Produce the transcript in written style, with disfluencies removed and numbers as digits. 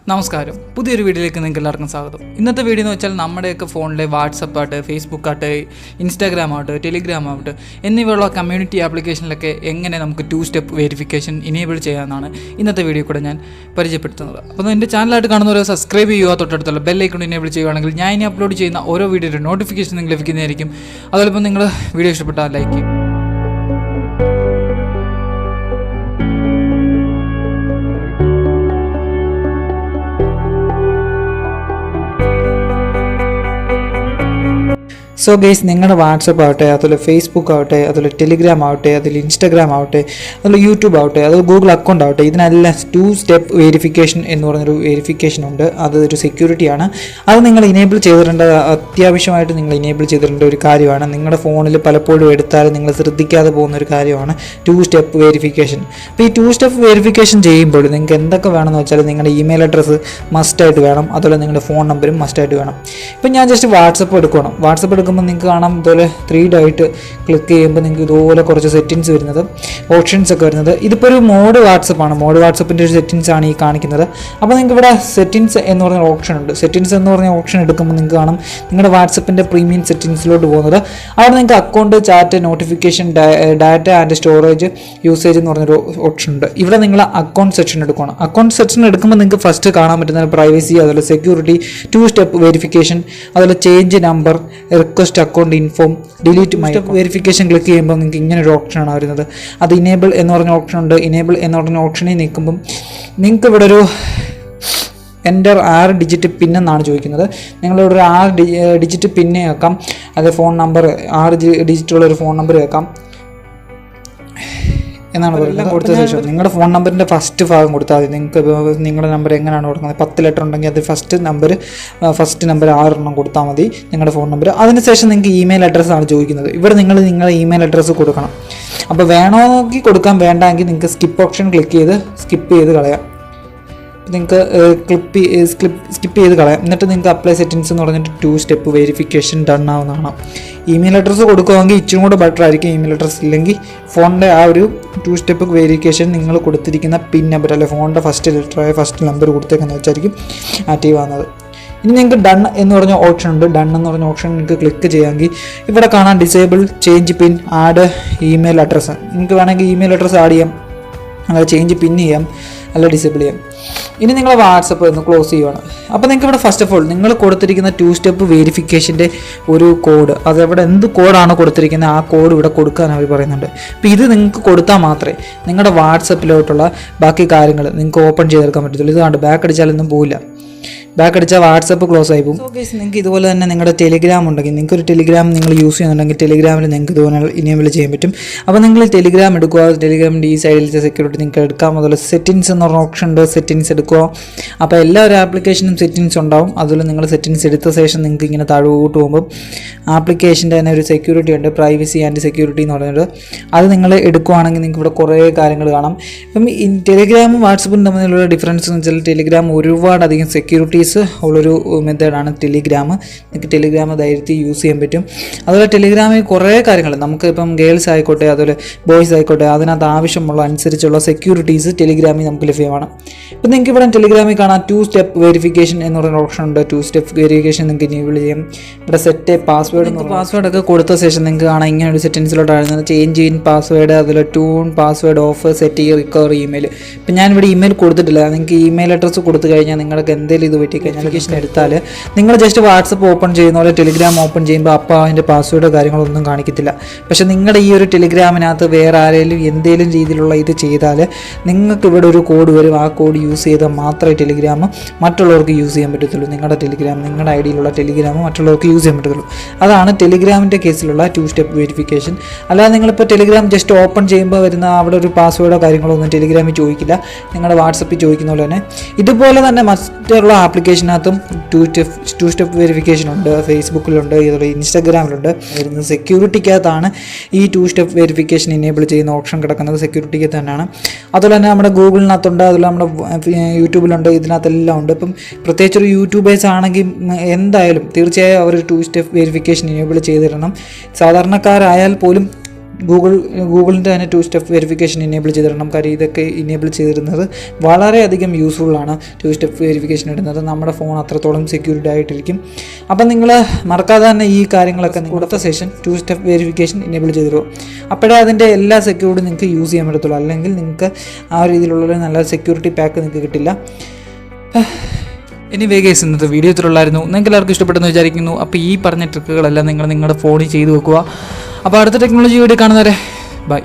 നമസ്കാരം, പുതിയൊരു വീഡിയോയിലേക്ക് നിങ്ങൾക്ക് എല്ലാവർക്കും സ്വാഗതം. ഇന്നത്തെ വീഡിയോ എന്ന് വെച്ചാൽ നമ്മുടെയൊക്കെ ഫോണിലെ വാട്സപ്പ് ആവട്ടെ, ഫേസ്ബുക്ക് ആവട്ടെ, ഇൻസ്റ്റാഗ്രാം ആവട്ടെ, ടെലിഗ്രാം ആവട്ടെ എന്നിവയുള്ള കമ്മ്യൂണിറ്റി ആപ്ലിക്കേഷനിലൊക്കെ എങ്ങനെ നമുക്ക് 2 സ്റ്റെപ്പ് വെരിഫിക്കേഷൻ ഇനേബിൾ ചെയ്യാമെന്നാണ് ഇന്നത്തെ വീഡിയോ കൂടെ ഞാൻ പരിചയപ്പെടുത്തുന്നത്. അപ്പോൾ എൻ്റെ ചാനലായിട്ട് കാണുന്നവരെ സബ്സ്ക്രൈബ് ചെയ്യുക, തൊട്ടടുത്തുള്ള ബെൽ ഐക്കൺ ഇനേബിൾ ചെയ്യുകയാണെങ്കിൽ ഞാൻ ഇനി അപ്ലോഡ് ചെയ്യുന്ന ഓരോ വീഡിയോയുടെ നോട്ടിഫിക്കേഷൻ നിങ്ങൾക്ക് ലഭിക്കുന്നതായിരിക്കും. അതോടൊപ്പം നിങ്ങൾ വീഡിയോ ഇഷ്ടപ്പെട്ടാൽ ലൈക്ക് ചെയ്യും. സോ ഗൈസ്, നിങ്ങളുടെ വാട്സപ്പ് ആവട്ടെ, അതുപോലെ ഫേസ്ബുക്ക് ആവട്ടെ, അതുപോലെ ടെലിഗ്രാം ആവട്ടെ, അതിൽ ഇൻസ്റ്റാഗ്രാം ആവട്ടെ, അതുപോലെ യൂട്യൂബ് ആവട്ടെ, അത് ഗൂഗിൾ അക്കൗണ്ട് ആവട്ടെ, ഇതിനെല്ലാം 2 സ്റ്റെപ്പ് വെരിഫിക്കേഷൻ എന്ന് പറഞ്ഞൊരു വെരിഫിക്കേഷൻ ഉണ്ട്. അതൊരു സെക്യൂരിറ്റിയാണ്. അത് നിങ്ങൾ ഇനേബിൾ ചെയ്തിട്ടുണ്ട്. അത്യാവശ്യമായിട്ട് നിങ്ങൾ ഇനേബിൾ ചെയ്തിട്ടുണ്ട് ഒരു കാര്യമാണ്. നിങ്ങളുടെ ഫോണിൽ പലപ്പോഴും എടുത്താൽ നിങ്ങൾ ശ്രദ്ധിക്കാതെ പോകുന്ന ഒരു കാര്യമാണ് 2 സ്റ്റെപ്പ് വെരിഫിക്കേഷൻ. അപ്പോൾ ഈ 2 സ്റ്റെപ്പ് വെരിഫിക്കേഷൻ ചെയ്യുമ്പോൾ നിങ്ങൾക്ക് എന്തൊക്കെ വേണമെന്ന് വെച്ചാൽ നിങ്ങളുടെ ഇമെയിൽ അഡ്രസ്സ് മസ്റ്റായിട്ട് വേണം, അതുപോലെ നിങ്ങളുടെ ഫോൺ നമ്പറും മസ്റ്റായിട്ട് വേണം. ഇപ്പം ഞാൻ ജസ്റ്റ് വാട്സപ്പ് എടുക്കണം. വാട്സപ്പ് എടുക്കുമ്പോൾ നിങ്ങൾക്ക് കാണാം ഇതുപോലെ 3 ഡോട്ട് ക്ലിക്ക് ചെയ്യുമ്പോൾ നിങ്ങൾക്ക് ഇതുപോലെ കുറച്ച് സെറ്റിങ്സ് വരുന്നത്, ഓപ്ഷൻസ് ഒക്കെ വരുന്നത്. ഇതിപ്പോൾ ഒരു മോഡ് വാട്സപ്പാണ്. മോഡ് വാട്സപ്പിൻ്റെ ഒരു സെറ്റിങ്സ് ആണ് ഈ കാണിക്കുന്നത്. അപ്പോൾ നിങ്ങൾക്ക് ഇവിടെ സെറ്റിങ്സ് എന്ന് പറഞ്ഞ ഓപ്ഷൻ ഉണ്ട്. സെറ്റിങ്സ് എന്ന് പറഞ്ഞ ഓപ്ഷൻ എടുക്കുമ്പോൾ നിങ്ങൾക്ക് കാണാം നിങ്ങളുടെ വാട്സപ്പിൻ്റെ പ്രീമിയം സെറ്റിങ്സിലോട്ട് പോകുന്നത്. അവിടെ നിങ്ങൾക്ക് account, chat, notification, data and storage, usage എന്ന് പറഞ്ഞൊരു ഓപ്ഷൻ ഉണ്ട്. ഇവിടെ നിങ്ങൾ അക്കൗണ്ട് സെക്ഷൻ എടുക്കണം. അക്കൗണ്ട് സെക്ഷൻ എടുക്കുമ്പോൾ നിങ്ങൾക്ക് ഫസ്റ്റ് കാണാൻ പറ്റുന്ന പ്രൈവസി, അതുപോലെ സെക്യൂരിറ്റി, 2 സ്റ്റെപ്പ് വെരിഫിക്കേഷൻ, അതുപോലെ change number, request account info, delete my verification click ചെയ്യുമ്പോൾ നിങ്ങൾക്ക് ഇങ്ങനെ ഒരു ഓപ്ഷനാണ് വരുന്നത്. അത് ഇനേബിൾ എന്ന് പറഞ്ഞ ഓപ്ഷൻ ഉണ്ട്. ഇനേബിൾ എന്ന് പറഞ്ഞ ഓപ്ഷനിൽ നിൽക്കുമ്പം നിങ്ങൾക്ക് ഇവിടെ ഒരു എൻ്റർ 6 ഡിജിറ്റ് പിൻ എന്നാണ് ചോദിക്കുന്നത്. നിങ്ങളിവിടെ ഒരു 6 ഡിജിറ്റ് പിന്ന് വെക്കാം. അത് ഫോൺ നമ്പർ 6 ഡിജിറ്റുള്ളൊരു ഫോൺ നമ്പർ വെക്കാം എന്നാണ് പറയുന്നത്. കൊടുത്ത ശേഷം നിങ്ങളുടെ ഫോൺ നമ്പറിൻ്റെ ഫസ്റ്റ് ഭാഗം കൊടുത്താൽ മതി. നിങ്ങൾക്ക് നിങ്ങളുടെ നമ്പർ എങ്ങനെയാണ് കൊടുക്കുന്നത്, 10 ലെറ്റർ ഉണ്ടെങ്കിൽ അത് ഫസ്റ്റ് നമ്പർ 6 കൊടുത്താൽ മതി നിങ്ങളുടെ ഫോൺ നമ്പർ. അതിനുശേഷം നിങ്ങൾക്ക് ഇമെയിൽ അഡ്രസ്സാണ് ചോദിക്കുന്നത്. ഇവിടെ നിങ്ങൾ നിങ്ങളുടെ ഇമെയിൽ അഡ്രസ്സ് കൊടുക്കണം. അപ്പോൾ വേണമെങ്കിൽ കൊടുക്കാം, വേണ്ടെങ്കിൽ നിങ്ങൾക്ക് സ്കിപ്പ് ഓപ്ഷൻ ക്ലിക്ക് ചെയ്ത് സ്കിപ്പ് ചെയ്ത് കളയാം. നിങ്ങൾക്ക് സ്കിപ്പ് ചെയ്ത് കളയാം. എന്നിട്ട് നിങ്ങൾക്ക് അപ്ലൈ സെറ്റിങ്സ് എന്ന് പറഞ്ഞിട്ട് 2 സ്റ്റെപ്പ് വെരിഫിക്കേഷൻ ഡൺ ആവുന്നതാണ്. ഇമെയിൽ അഡ്രസ്സ് കൊടുക്കുമെങ്കിൽ ഇച്ചിരി കൂടെ ബെറ്റർ ആയിരിക്കും. ഇമെയിൽ അഡ്രസ്സ് ഇല്ലെങ്കിൽ ഫോണിൻ്റെ ആ ഒരു 2 സ്റ്റെപ്പ് വെരിഫിക്കേഷൻ നിങ്ങൾ കൊടുത്തിരിക്കുന്ന പിൻ നമ്പർ അല്ലെ ഫോണിൻ്റെ ഫസ്റ്റ് ലെറ്ററായ ഫസ്റ്റ് നമ്പർ കൊടുത്തേക്കെന്ന് വെച്ചായിരിക്കും ആക്റ്റീവ് ആവുന്നത്. ഇനി നിങ്ങൾക്ക് ഡൺ എന്ന് പറഞ്ഞ ഓപ്ഷൻ ഉണ്ട്. ഡൺ എന്ന് പറഞ്ഞ ഓപ്ഷൻ നിങ്ങൾക്ക് ക്ലിക്ക് ചെയ്യാമെങ്കിൽ ഇവിടെ കാണാൻ ഡിസേബിൾ, ചേഞ്ച് പിൻ, ആഡ് ഇമെയിൽ അഡ്രസ്സ്. നിങ്ങൾക്ക് വേണമെങ്കിൽ ഇമെയിൽ അഡ്രസ്സ് ആഡ് ചെയ്യാം, അങ്ങനെ ചേഞ്ച് പിൻ ചെയ്യാം, അല്ല ഡിസേബിൾ ചെയ്യാം. ഇനി നിങ്ങൾ വാട്സപ്പ് ഒന്ന് ക്ലോസ് ചെയ്യുവാണ്. അപ്പോൾ നിങ്ങൾക്ക് ഇവിടെ ഫസ്റ്റ് ഓഫ് ഓൾ നിങ്ങൾ കൊടുത്തിരിക്കുന്ന 2 സ്റ്റെപ്പ് വെരിഫിക്കേഷൻ്റെ ഒരു കോഡ്, അതെവിടെ എന്ത് കോഡാണ് കൊടുത്തിരിക്കുന്നത് ആ കോഡ് ഇവിടെ കൊടുക്കാൻ അവർ പറയുന്നുണ്ട്. അപ്പോൾ ഇത് നിങ്ങൾക്ക് കൊടുത്താൽ മാത്രമേ നിങ്ങളുടെ വാട്സപ്പിലോട്ടുള്ള ബാക്കി കാര്യങ്ങൾ നിങ്ങൾക്ക് ഓപ്പൺ ചെയ്തെടുക്കാൻ പറ്റത്തുള്ളൂ. ഇത് കണ്ട് ബാക്ക് അടിച്ചാലൊന്നും പോവില്ല. ബാക്ക് അടിച്ചാൽ വാട്സപ്പ് ക്ലോസ് ആയി പോകും. സോ ഗൈസ്, നിങ്ങൾക്ക് ഇതുപോലെ തന്നെ നിങ്ങളുടെ ടെലിഗ്രാം ഉണ്ടെങ്കിൽ, നിങ്ങൾക്ക് ഒരു ടെലിഗ്രാം നിങ്ങൾ യൂസ് ചെയ്യുന്നുണ്ടെങ്കിൽ ടെലിഗ്രാമിൽ നിങ്ങൾക്ക് ഇതുപോലെ ഇനേബിൾ ചെയ്യാൻ പറ്റും. അപ്പോൾ നിങ്ങൾ ടെലിഗ്രാം എടുക്കുക. ടെലിഗ്രാമിൻ്റെ ഈ സൈഡിലത്തെ സെക്യൂരിറ്റി നിങ്ങൾക്ക് എടുക്കാം. അതുപോലെ സെറ്റിങ്സ് എന്ന് പറഞ്ഞ ഓപ്ഷൻ ഉണ്ട്, സെറ്റിങ്സ് എടുക്കുക. അപ്പോൾ എല്ലാ ഒരു ആപ്ലിക്കേഷനും സെറ്റിങ്സ് ഉണ്ടാവും. അതുപോലെ നിങ്ങൾ സെറ്റിങ്സ് എടുത്ത ശേഷം നിങ്ങൾക്ക് ഇങ്ങനെ താഴോട്ട് പോകുമ്പോൾ ആപ്ലിക്കേഷൻ്റെ തന്നെ ഒരു സെക്യൂരിറ്റി ഉണ്ട്, പ്രൈവസി ആൻഡ് സെക്യൂരിറ്റി എന്ന് പറയുന്നത്. അത് നിങ്ങൾ എടുക്കുകയാണെങ്കിൽ നിങ്ങൾക്ക് ഇവിടെ കുറേ കാര്യങ്ങൾ കാണാം. ഇപ്പം ഈ ടെലിഗ്രാമും വാട്സപ്പും തമ്മിലുള്ള ഡിഫറൻസ് എന്ന് വെച്ചാൽ ടെലിഗ്രാം ഒരുപാടധികം സെക്യൂരിറ്റീസ് ഉള്ളൊരു മെത്തേഡാണ് ടെലിഗ്രാം. നിങ്ങൾക്ക് ടെലിഗ്രാം ധൈര്യത്തിൽ യൂസ് ചെയ്യാൻ പറ്റും. അതുപോലെ ടെലിഗ്രാമിൽ കുറേ കാര്യങ്ങൾ നമുക്ക് ഇപ്പം ഗേൾസ് ആയിക്കോട്ടെ, അതുപോലെ ബോയ്സ് ആയിക്കോട്ടെ, അതിനകത്ത് ആവശ്യമുള്ള അനുസരിച്ചുള്ള സെക്യൂരിറ്റീസ് ടെലിഗ്രാമിൽ നമുക്ക് ലഭ്യമാണ്. ഇപ്പം നിങ്ങൾക്ക് ഇവിടെ ടെലിഗ്രാമിൽ കാണാം 2 സ്റ്റെപ്പ് വെരിഫിക്കേഷൻ എന്ന് പറയുന്ന ഓപ്ഷൻ ഉണ്ട്. 2 സ്റ്റെപ്പ് വെരിഫിക്കേഷൻ നിങ്ങൾക്ക് ഇനേബിൾ ചെയ്യാം. ഇവിടെ സെറ്റ് പാസ്വേഡ് എന്ന് പാസ്വേഡൊക്കെ കൊടുത്ത ശേഷം നിങ്ങൾക്ക് കാണാം ഇങ്ങനെ ഒരു സെറ്റിങ്സിലോട്ട് ആയിരുന്നത് ചേഞ്ച് ഇൻ പാസ്വേഡ്, അതുപോലെ ട്യൂൺ പാസ്വേഡ് ഓഫ്, സെറ്റ് ചെയ്യുക, റിക്കവർ ഇമെയിൽ. ഇപ്പം ഞാനിവിടെ ഇമെയിൽ കൊടുത്തിട്ടില്ല. നിങ്ങൾക്ക് ഇമെയിൽ അഡ്രസ്സ് കൊടുത്തു കഴിഞ്ഞാൽ നിങ്ങൾക്ക് എന്തെങ്കിലും ഇത് പറ്റി കഴിഞ്ഞാൽ ആപ്ലിക്കേഷൻ എടുത്താൽ നിങ്ങൾ ജസ്റ്റ് വാട്സപ്പ് ഓപ്പൺ ചെയ്യുന്ന പോലെ ടെലിഗ്രാം ഓപ്പൺ ചെയ്യുമ്പോൾ അപ്പോൾ അതിൻ്റെ പാസ്വേഡോ കാര്യങ്ങളൊന്നും കാണിക്കത്തില്ല. പക്ഷേ നിങ്ങളുടെ ഈ ഒരു ടെലിഗ്രാമിനകത്ത് വേറെ ആരെങ്കിലും എന്തെങ്കിലും രീതിയിലുള്ള ഇത് ചെയ്താൽ നിങ്ങൾക്ക് ഇവിടെ ഒരു കോഡ് വരും. ആ കോഡ് യൂസ് ചെയ്താൽ മാത്രമേ ടെലിഗ്രാം മറ്റുള്ളവർക്ക് യൂസ് ചെയ്യാൻ പറ്റത്തുള്ളൂ. നിങ്ങളുടെ ടെലിഗ്രാം, നിങ്ങളുടെ ഐഡിയിലുള്ള ടെലിഗ്രാം മറ്റുള്ളവർക്ക് യൂസ് ചെയ്യാൻ പറ്റത്തുള്ളൂ. അതാണ് ടെലിഗ്രാമിൻ്റെ കേസിലുള്ള 2 സ്റ്റെപ്പ് വെരിഫിക്കേഷൻ. അല്ലാതെ നിങ്ങളിപ്പോൾ ടെലിഗ്രാം ജസ്റ്റ് ഓപ്പൺ ചെയ്യുമ്പോൾ വരുന്ന അവിടെ ഒരു പാസ്വേഡോ കാര്യങ്ങളോ ഒന്നും ടെലിഗ്രാമിൽ ചോദിക്കില്ല. നിങ്ങളുടെ വാട്സപ്പിൽ ചോദിക്കുന്ന പോലെ തന്നെ ഇതുപോലെ തന്നെ മറ്റുള്ള ആപ്ലിക്കേഷനകത്തും 2 സ്റ്റെപ്പ് വെരിഫിക്കേഷൻ ഉണ്ട്. ഫേസ്ബുക്കിലുണ്ട്, ഇതുപോലെ ഇൻസ്റ്റാഗ്രാമിലുണ്ട്. വരുന്നത് സെക്യൂരിറ്റിക്കകത്താണ് ഈ 2 സ്റ്റെപ്പ് വെരിഫിക്കേഷൻ ഇനേബിൾ ചെയ്യുന്ന ഓപ്ഷൻ കിടക്കുന്നത്. സെക്യൂരിറ്റിക്ക് തന്നെയാണ്. അതുപോലെ തന്നെ നമ്മുടെ ഗൂഗിളിനകത്തുണ്ട്, അതുപോലെ നമ്മുടെ യൂട്യൂബിലുണ്ട്, ഇതിനകത്തെല്ലാം ഉണ്ട്. ഇപ്പം പ്രത്യേകിച്ചൊരു യൂട്യൂബേഴ്സ് ആണെങ്കിൽ എന്തായാലും തീർച്ചയായും അവർ 2 സ്റ്റെപ്പ് വെരിഫിക്കേഷൻ ഇനേബിൾ ചെയ്തിടണം. സാധാരണക്കാരായാൽ പോലും ഗൂഗിളിൻ്റെ തന്നെ 2 സ്റ്റെപ്പ് വെരിഫിക്കേഷൻ ഇനേബിൾ ചെയ്തിടണം. കാര്യം ഇതൊക്കെ ഇനേബിൾ ചെയ്തിരുന്നത് വളരെയധികം യൂസ്ഫുള്ളാണ്. 2 സ്റ്റെപ്പ് വെരിഫിക്കേഷൻ ഇടുന്നത് നമ്മുടെ ഫോൺ അത്രത്തോളം സെക്യൂരിറ്റി ആയിട്ടിരിക്കും. അപ്പം നിങ്ങൾ മറക്കാതെ തന്നെ ഈ കാര്യങ്ങളൊക്കെ കൊടുത്ത ശേഷം 2 സ്റ്റെപ്പ് വെരിഫിക്കേഷൻ ഇനേബിൾ ചെയ്തിടും. അപ്പോഴേ അതിൻ്റെ എല്ലാ സെക്യൂരിറ്റി നിങ്ങൾക്ക് യൂസ് ചെയ്യാൻ പറ്റത്തുള്ളൂ. അല്ലെങ്കിൽ നിങ്ങൾക്ക് ആ രീതിയിലുള്ള നല്ല സെക്യൂരിറ്റി പാക്ക് നിങ്ങൾക്ക് കിട്ടില്ല. ഇനി വേഗേസ് ഇന്നത്തെ വീഡിയോ ഇത്രയുള്ളായിരുന്നു. നിങ്ങൾക്ക് എല്ലാവർക്കും ഇഷ്ടപ്പെട്ടെന്ന് വിചാരിക്കുന്നു. അപ്പോൾ ഈ പറഞ്ഞ ട്രിക്കുകളെല്ലാം നിങ്ങൾ നിങ്ങളുടെ ഫോണിൽ ചെയ്തു വെക്കുക. അപ്പോൾ അടുത്ത ടെക്നോളജി വീഡിയോ കാണുന്നവരെ ബൈ.